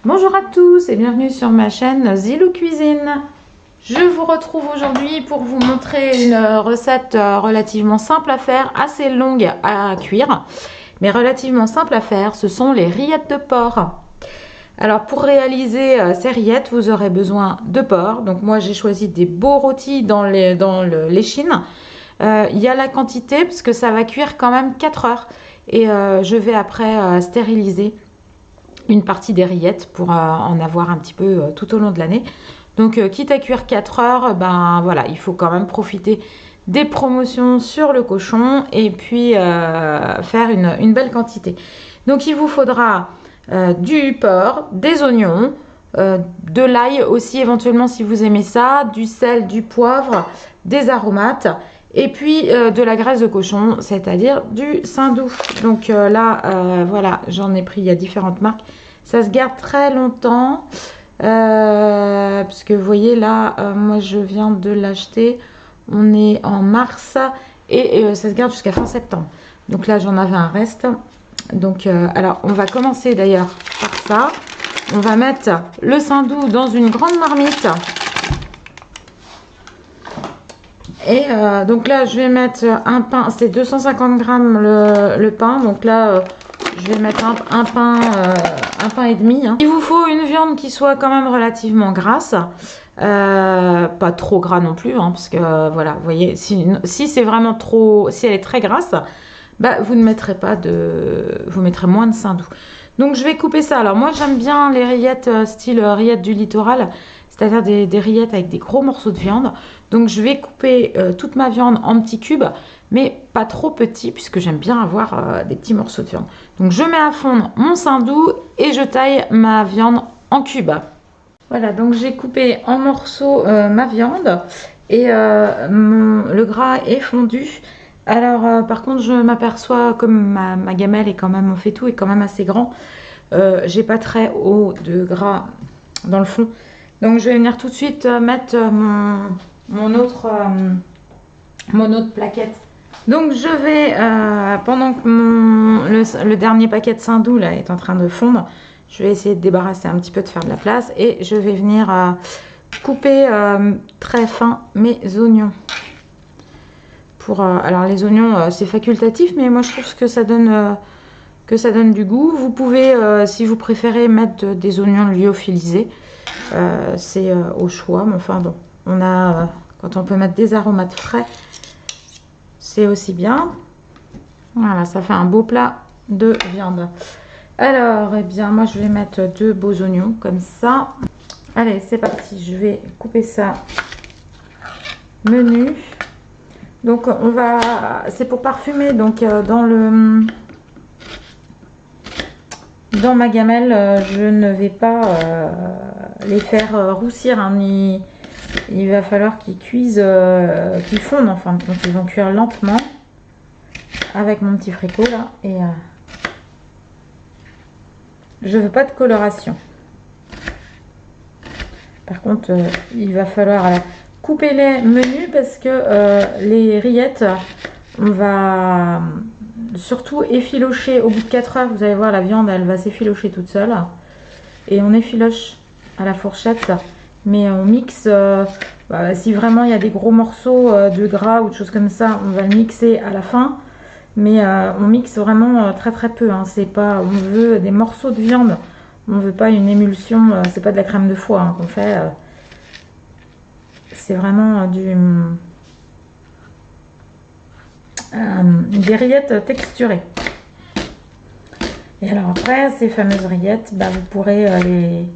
Bonjour à tous et bienvenue sur ma chaîne Zilou Cuisine. Je vous retrouve aujourd'hui pour vous montrer une recette relativement simple à faire, assez longue à cuire, mais relativement simple à faire. Ce sont les rillettes de porc. Alors pour réaliser ces rillettes, vous aurez besoin de porc. Donc moi j'ai choisi des beaux rôtis dans l'échine. Il y a la quantité parce que ça va cuire quand même 4 heures. Et je vais après stériliser une partie des rillettes pour en avoir un petit peu tout au long de l'année. Donc quitte à cuire 4 heures, ben voilà, il faut quand même profiter des promotions sur le cochon et puis faire une belle quantité. Donc il vous faudra du porc, des oignons, de l'ail aussi éventuellement si vous aimez ça, du sel, du poivre, des aromates et puis de la graisse de cochon, c'est-à-dire du saindoux. Donc là, voilà, j'en ai pris, il y a différentes marques. Ça se garde très longtemps, parce que vous voyez là, moi je viens de l'acheter, on est en mars et ça se garde jusqu'à fin septembre. Donc là, j'en avais un reste. Donc alors, on va commencer d'ailleurs par ça. On va mettre le saindoux dans une grande marmite. Et donc là, je vais mettre un pain, c'est 250 grammes le pain. Donc là, je vais mettre un pain et demi. Hein. Il vous faut une viande qui soit quand même relativement grasse. Pas trop gras non plus, hein, parce que voilà, vous voyez, si c'est vraiment trop, si elle est très grasse, bah, vous ne mettrez pas vous mettrez moins de saindoux. Donc je vais couper ça. Alors moi j'aime bien les rillettes style rillettes du littoral, c'est-à-dire des rillettes avec des gros morceaux de viande. Donc je vais couper toute ma viande en petits cubes, mais pas trop petits puisque j'aime bien avoir des petits morceaux de viande. Donc je mets à fondre mon saindoux et je taille ma viande en cubes. Voilà, donc j'ai coupé en morceaux ma viande et le gras est fondu. Alors par contre je m'aperçois comme ma gamelle est quand même, on fait tout, est quand même assez grand. J'ai pas très haut de gras dans le fond. Donc je vais venir tout de suite mettre mon autre plaquette. Donc je vais, pendant que le dernier paquet de saindoux là est en train de fondre, je vais essayer de débarrasser un petit peu, de faire de la place. Et je vais venir couper très fin mes oignons. Alors les oignons c'est facultatif, mais moi je trouve que ça donne du goût. Vous pouvez, si vous préférez, mettre des oignons lyophilisés. C'est au choix, mais enfin bon, quand on peut mettre des aromates frais, c'est aussi bien. Voilà, ça fait un beau plat de viande. Alors, eh bien, moi je vais mettre 2 beaux oignons comme ça. Allez, c'est parti, je vais couper ça menu. Donc c'est pour parfumer, donc dans ma gamelle, je ne vais pas les faire roussir, hein, il va falloir qu'ils cuisent, qu'ils fondent, enfin, donc ils vont cuire lentement avec mon petit fricot là, et je veux pas de coloration. Par contre, il va falloir couper les menus parce que les rillettes, on va surtout effilocher au bout de 4 heures. Vous allez voir, la viande elle va s'effilocher toute seule et on effiloche à la fourchette, mais on mixe si vraiment il y a des gros morceaux de gras ou de choses comme ça, on va le mixer à la fin, mais on mixe vraiment très très peu, hein. C'est pas, on veut des morceaux de viande, on veut pas une émulsion, c'est pas de la crème de foie, hein, qu'on fait. C'est vraiment des rillettes texturées. Et alors après, ces fameuses rillettes, bah, vous pourrez les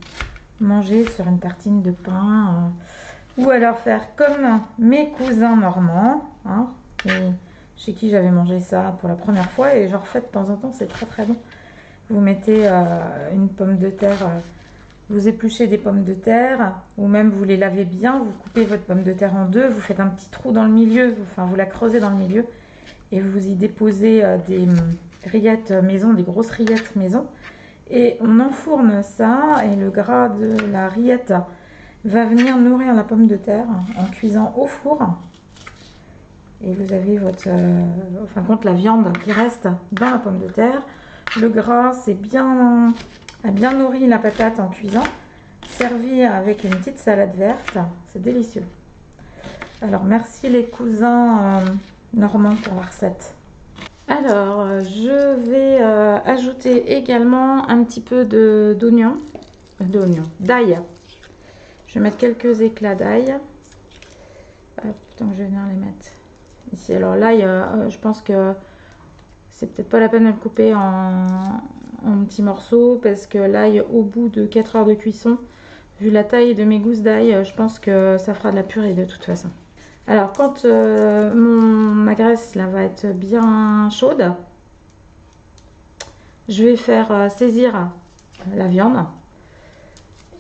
manger sur une tartine de pain, ou alors faire comme mes cousins normands, hein, chez qui j'avais mangé ça pour la première fois, et j'en refais de temps en temps, c'est très très bon. Vous mettez une pomme de terre, vous épluchez des pommes de terre, ou même vous les lavez bien, vous coupez votre pomme de terre en deux, vous faites un petit trou dans le milieu, enfin vous la creusez dans le milieu, et vous y déposez des rillettes maison, des grosses rillettes maison, et on enfourne ça, et le gras de la rillette va venir nourrir la pomme de terre en cuisant au four. Et vous avez votre, la viande qui reste dans la pomme de terre. Le gras, c'est bien a bien nourri la patate en cuisant. Servi avec une petite salade verte, c'est délicieux. Alors merci les cousins normands pour la recette. Alors je vais ajouter également un petit peu d'ail. Je vais mettre quelques éclats d'ail. Tant que je vais venir les mettre ici. Alors l'ail, je pense que c'est peut-être pas la peine de le couper en petits morceaux parce que l'ail, au bout de 4 heures de cuisson, vu la taille de mes gousses d'ail, je pense que ça fera de la purée de toute façon. Alors quand ma graisse là va être bien chaude, je vais faire saisir la viande.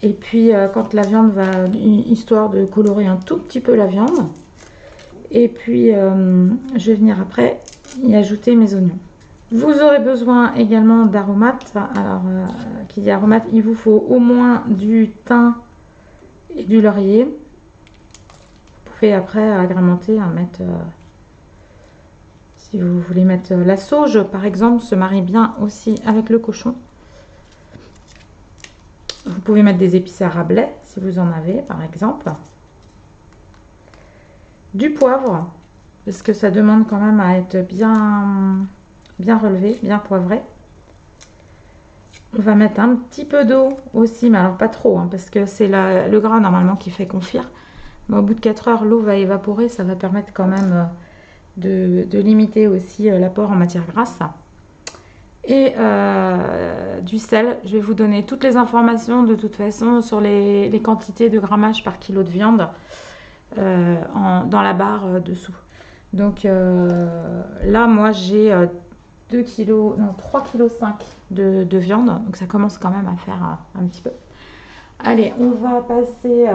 Et puis quand la viande va, histoire de colorer un tout petit peu la viande. Et puis je vais venir après y ajouter mes oignons. Vous aurez besoin également d'aromates. Alors, qui dit aromates, il vous faut au moins du thym et du laurier. Vous pouvez après agrémenter, mettre, si vous voulez mettre la sauge par exemple, se marie bien aussi avec le cochon. Vous pouvez mettre des épices à Rabelais si vous en avez par exemple. Du poivre, parce que ça demande quand même à être bien relevé, bien poivré. On va mettre un petit peu d'eau aussi, mais alors pas trop, parce que c'est le gras normalement qui fait confire. Mais au bout de 4 heures, l'eau va évaporer, ça va permettre quand même de limiter aussi l'apport en matière grasse. Et du sel, je vais vous donner toutes les informations de toute façon sur les quantités de grammage par kilo de viande dans la barre dessous. Donc là, moi j'ai 3,5 kg de viande, donc ça commence quand même à faire un petit peu. Allez, on va passer,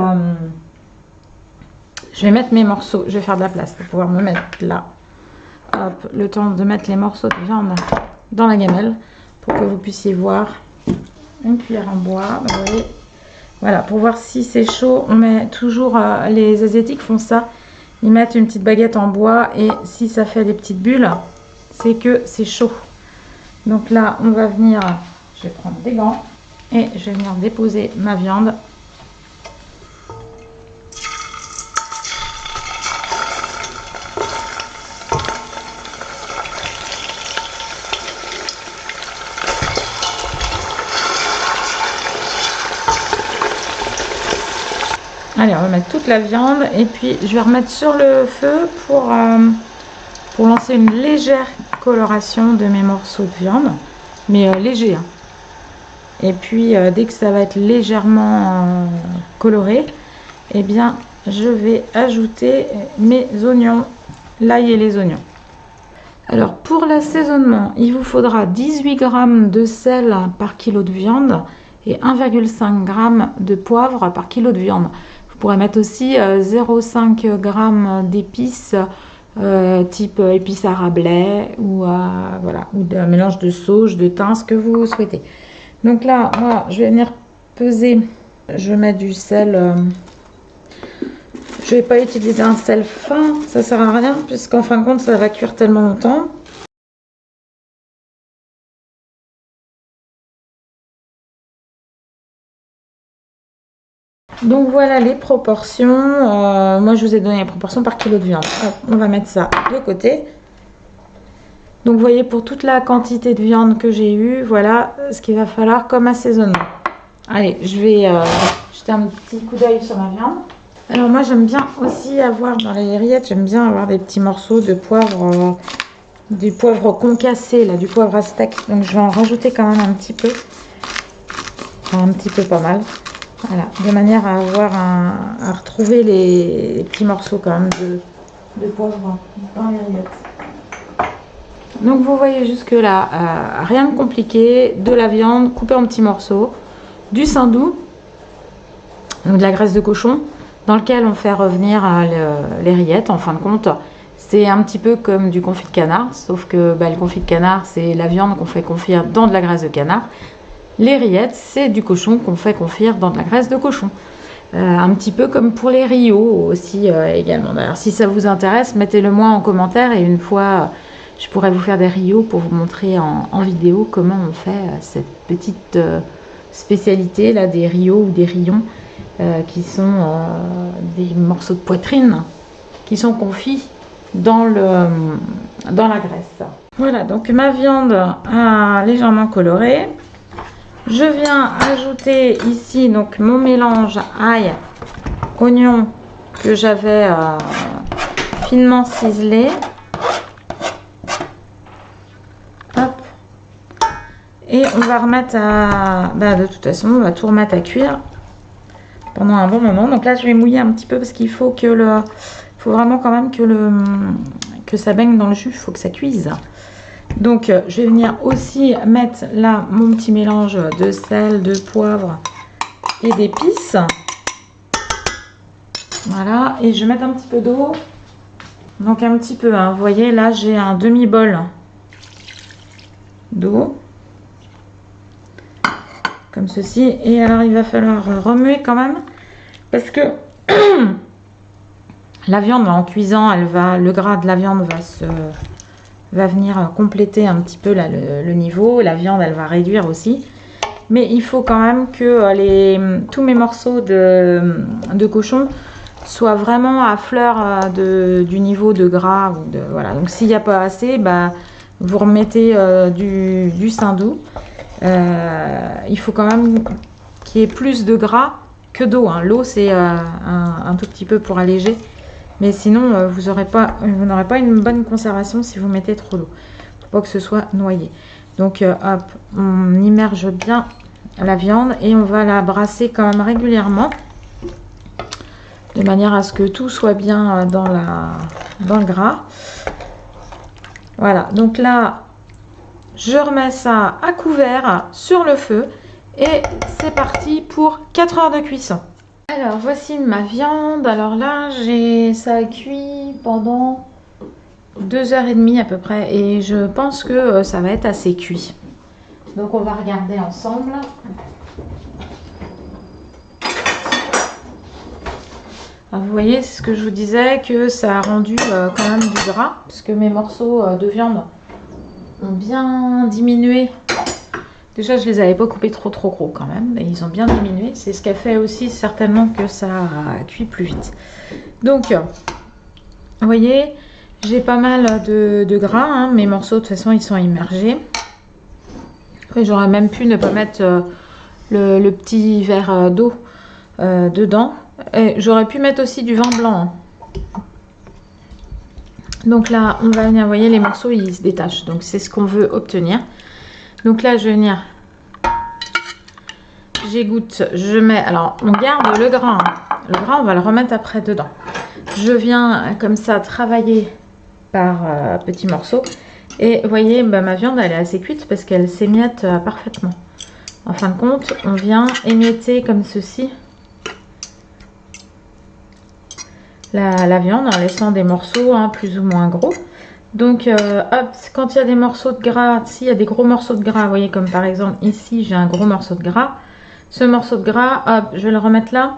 je vais mettre mes morceaux, je vais faire de la place pour pouvoir me mettre là. Hop, le temps de mettre les morceaux de viande dans la gamelle pour que vous puissiez voir. Une cuillère en bois, vous voyez. Voilà, pour voir si c'est chaud, on met toujours, les Asiatiques font ça, ils mettent une petite baguette en bois et si ça fait des petites bulles, c'est que c'est chaud. Donc là, on va venir, je vais prendre des gants et je vais venir déposer ma viande. Allez, on va mettre toute la viande et puis je vais remettre sur le feu pour lancer une légère coloration de mes morceaux de viande, mais léger. Et puis dès que ça va être légèrement coloré, eh bien je vais ajouter mes oignons, l'ail et les oignons. Alors pour l'assaisonnement, il vous faudra 18 g de sel par kilo de viande et 1,5 g de poivre par kilo de viande. Vous pourrez mettre aussi 0,5 g d'épices type épices à Rabelais ou voilà, ou un mélange de sauge, de thym, ce que vous souhaitez. Donc là, moi, je vais venir peser. Je mets du sel. Je vais pas utiliser un sel fin, ça sert à rien puisqu'en fin de compte, ça va cuire tellement longtemps. Donc voilà les proportions. Moi je vous ai donné les proportions par kilo de viande. Hop, on va mettre ça de côté. Donc vous voyez, pour toute la quantité de viande que j'ai eue, voilà ce qu'il va falloir comme assaisonnement. Allez, je vais jeter un petit coup d'œil sur ma viande. Alors moi j'aime bien aussi avoir dans les rillettes, j'aime bien avoir des petits morceaux de poivre, du poivre concassé, là, du poivre à steak. Donc je vais en rajouter quand même un petit peu. Enfin, un petit peu, pas mal. Voilà, de manière à avoir à retrouver les petits morceaux quand même de poivre dans les rillettes. Donc vous voyez jusque là, rien de compliqué, de la viande coupée en petits morceaux, du saindoux, donc de la graisse de cochon, dans lequel on fait revenir les rillettes. En fin de compte, c'est un petit peu comme du confit de canard, sauf que le confit de canard, c'est la viande qu'on fait confire dans de la graisse de canard. Les rillettes, c'est du cochon qu'on fait confire dans de la graisse de cochon. Un petit peu comme pour les riots aussi également. D'ailleurs, si ça vous intéresse, mettez-le moi en commentaire et une fois, je pourrais vous faire des riots pour vous montrer en vidéo comment on fait cette petite spécialité là des rios ou des rillons qui sont des morceaux de poitrine qui sont confits dans la graisse. Voilà, donc ma viande a légèrement coloré. Je viens ajouter ici donc mon mélange ail, oignon que j'avais finement ciselé. Hop. Et on va remettre de toute façon, on va tout remettre à cuire pendant un bon moment. Donc là, je vais mouiller un petit peu parce qu'il faut que faut vraiment quand même que ça baigne dans le jus, il faut que ça cuise. Donc je vais venir aussi mettre là mon petit mélange de sel, de poivre et d'épices. Voilà, et je vais mettre un petit peu d'eau. Donc un petit peu, hein. Vous voyez là j'ai un demi-bol d'eau. Comme ceci. Et alors il va falloir remuer quand même. Parce que la viande en cuisant, le gras de la viande va venir compléter un petit peu là, le niveau. La viande, elle va réduire aussi. Mais il faut quand même que tous mes morceaux de cochon soient vraiment à fleur du niveau de gras. Voilà. Donc s'il n'y a pas assez, vous remettez du saindoux. Il faut quand même qu'il y ait plus de gras que d'eau. Hein. L'eau, c'est un tout petit peu pour alléger. Mais sinon, vous n'aurez pas une bonne conservation si vous mettez trop d'eau. Il ne faut pas que ce soit noyé. Donc, hop, on immerge bien la viande et on va la brasser quand même régulièrement. De manière à ce que tout soit bien dans le gras. Voilà, donc là, je remets ça à couvert sur le feu. Et c'est parti pour 4 heures de cuisson. Alors voici ma viande. Alors là ça a cuit pendant 2h30 à peu près. Et je pense que ça va être assez cuit. Donc on va regarder ensemble. Alors, vous voyez, c'est ce que je vous disais, que ça a rendu quand même du gras. Parce que mes morceaux de viande ont bien diminué. Déjà, je les avais pas coupés trop gros quand même. Et ils ont bien diminué. C'est ce qui a fait aussi certainement que ça a cuit plus vite. Donc, vous voyez, j'ai pas mal de gras. Hein. Mes morceaux, de toute façon, ils sont immergés. J'aurais même pu ne pas mettre le petit verre d'eau dedans. J'aurais pu mettre aussi du vin blanc. Hein. Donc là, on va venir, vous voyez, les morceaux, ils se détachent. Donc, c'est ce qu'on veut obtenir. Donc là, je vais venir, j'égoutte, je mets, alors on garde le gras, hein. Le gras, on va le remettre après dedans. Je viens comme ça travailler par petits morceaux. Et vous voyez, ma viande, elle est assez cuite parce qu'elle s'émiette parfaitement. En fin de compte, on vient émietter comme ceci la viande en laissant des morceaux plus ou moins gros. Donc, hop, quand il y a des morceaux de gras, s'il y a des gros morceaux de gras, vous voyez, comme par exemple ici, j'ai un gros morceau de gras. Ce morceau de gras, hop, je vais le remettre là.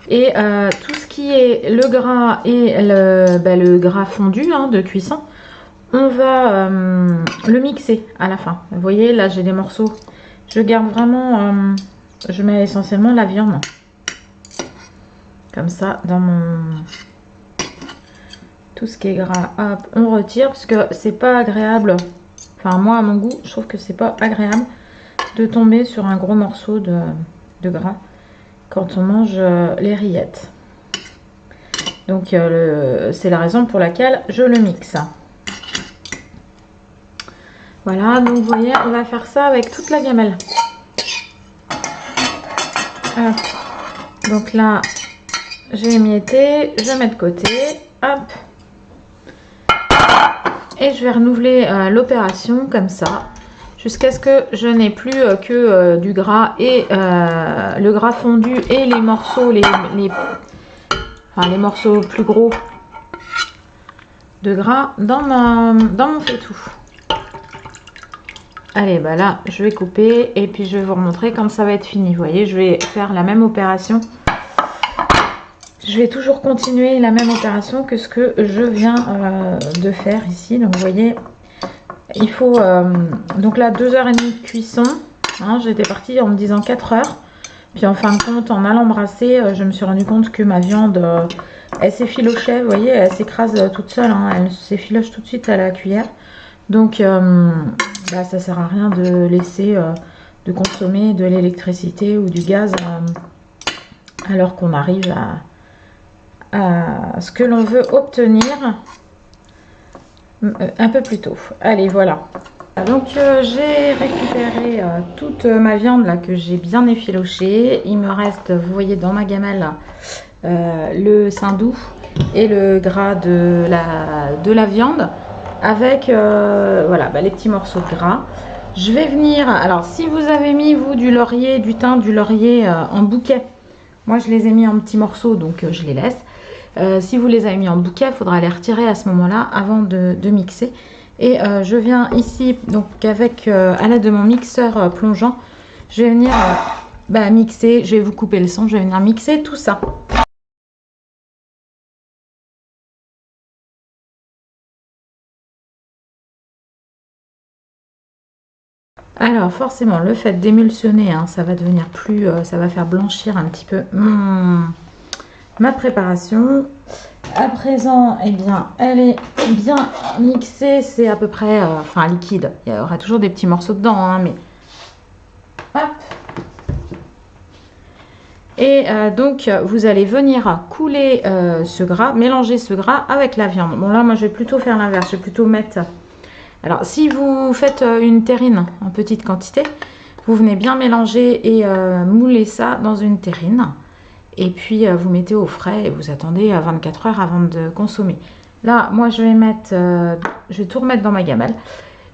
Et tout ce qui est le gras et le gras fondu de cuisson, on va le mixer à la fin. Vous voyez, là, j'ai des morceaux. Je garde vraiment, je mets essentiellement la viande. Comme ça, dans tout ce qui est gras, hop, on retire parce que c'est pas agréable. Enfin, moi, à mon goût, je trouve que c'est pas agréable de tomber sur un gros morceau de gras quand on mange les rillettes. Donc, c'est la raison pour laquelle je le mixe. Voilà, donc vous voyez, on va faire ça avec toute la gamelle. Hop. Donc là, j'ai émietté, je mets de côté, hop. Et je vais renouveler l'opération comme ça, jusqu'à ce que je n'ai plus que du gras et le gras fondu et les morceaux, les morceaux plus gros de gras dans mon faitout. Allez, là, je vais couper et puis je vais vous remontrer quand ça va être fini. Vous voyez, je vais faire la même opération. Je vais toujours continuer la même opération que ce que je viens de faire ici. Donc, vous voyez, il faut... donc là, 2h30 de cuisson. Hein, j'étais partie en me disant 4 heures. Puis en fin de compte, en allant brasser, je me suis rendu compte que ma viande, elle s'effilochait. Vous voyez, elle s'écrase toute seule. Hein, elle s'effiloche tout de suite à la cuillère. Donc, bah, ça sert à rien de laisser, de consommer de l'électricité ou du gaz alors qu'on arrive à ce que l'on veut obtenir un peu plus tôt. Allez, voilà. Donc j'ai récupéré toute ma viande là que j'ai bien effilochée. Il me reste, vous voyez dans ma gamelle, le sein doux et le gras de la viande avec voilà, bah, les petits morceaux de gras. Je vais venir, alors si vous avez mis vous du laurier, du thym, du laurier en bouquet, moi je les ai mis en petits morceaux donc je les laisse. Si vous les avez mis en bouquet, il faudra les retirer à ce moment-là avant de mixer. Et je viens ici, donc avec à l'aide de mon mixeur plongeant, je vais venir bah, mixer, je vais vous couper le son, je vais venir mixer tout ça. Alors forcément, le fait d'émulsionner, hein, ça va devenir plus, ça va faire blanchir un petit peu ma préparation. À présent, eh bien, elle est bien mixée, c'est à peu près, enfin liquide. Il y aura toujours des petits morceaux dedans, hein, mais hop. Et donc, vous allez venir couler ce gras, mélanger ce gras avec la viande. Bon là, moi, je vais plutôt faire l'inverse. Je vais plutôt mettre. Alors, si vous faites une terrine en petite quantité, vous venez bien mélanger et mouler ça dans une terrine. Et puis vous mettez au frais et vous attendez 24 heures avant de consommer. Là, moi je vais mettre, je vais tout remettre dans ma gamelle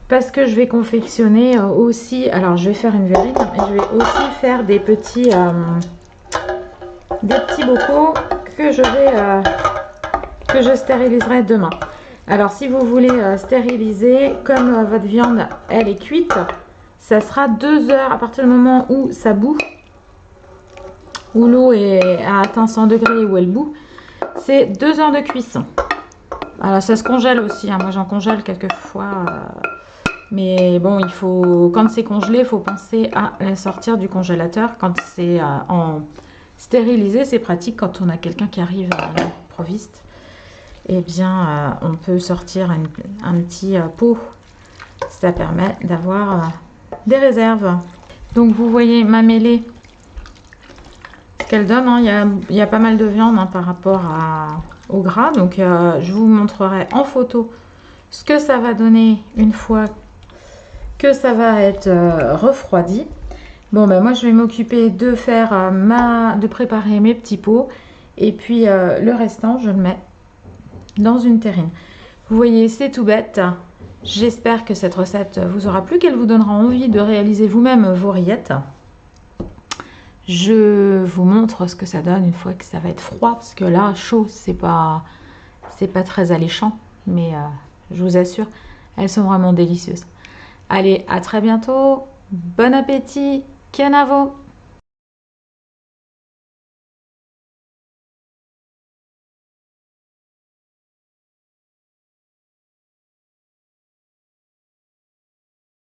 parce que je vais confectionner aussi. Alors je vais faire une verrine, mais je vais aussi faire des petits bocaux que je stériliserai demain. Alors si vous voulez stériliser, comme votre viande elle est cuite, ça sera 2 heures à partir du moment où ça bout. Où l'eau a atteint 100 degrés, où elle bout, c'est 2 heures de cuisson. Alors ça se congèle aussi, hein. Moi j'en congèle quelquefois, mais bon, il faut, quand c'est congelé, il faut penser à la sortir du congélateur. Quand c'est en stérilisé, c'est pratique quand on a quelqu'un qui arrive à l'improviste. Eh bien, on peut sortir un petit pot, ça permet d'avoir des réserves. Donc vous voyez ma mêlée qu'elle donne, hein. Il y a pas mal de viande, hein, par rapport au gras, donc je vous montrerai en photo ce que ça va donner une fois que ça va être refroidi. Bon ben moi je vais m'occuper de faire de préparer mes petits pots et puis le restant je le mets dans une terrine. Vous voyez, c'est tout bête. J'espère que cette recette vous aura plu, qu'elle vous donnera envie de réaliser vous-même vos rillettes. Je vous montre ce que ça donne une fois que ça va être froid, parce que là, chaud, c'est pas très alléchant, mais je vous assure, elles sont vraiment délicieuses. Allez, à très bientôt, bon appétit, Kenavo!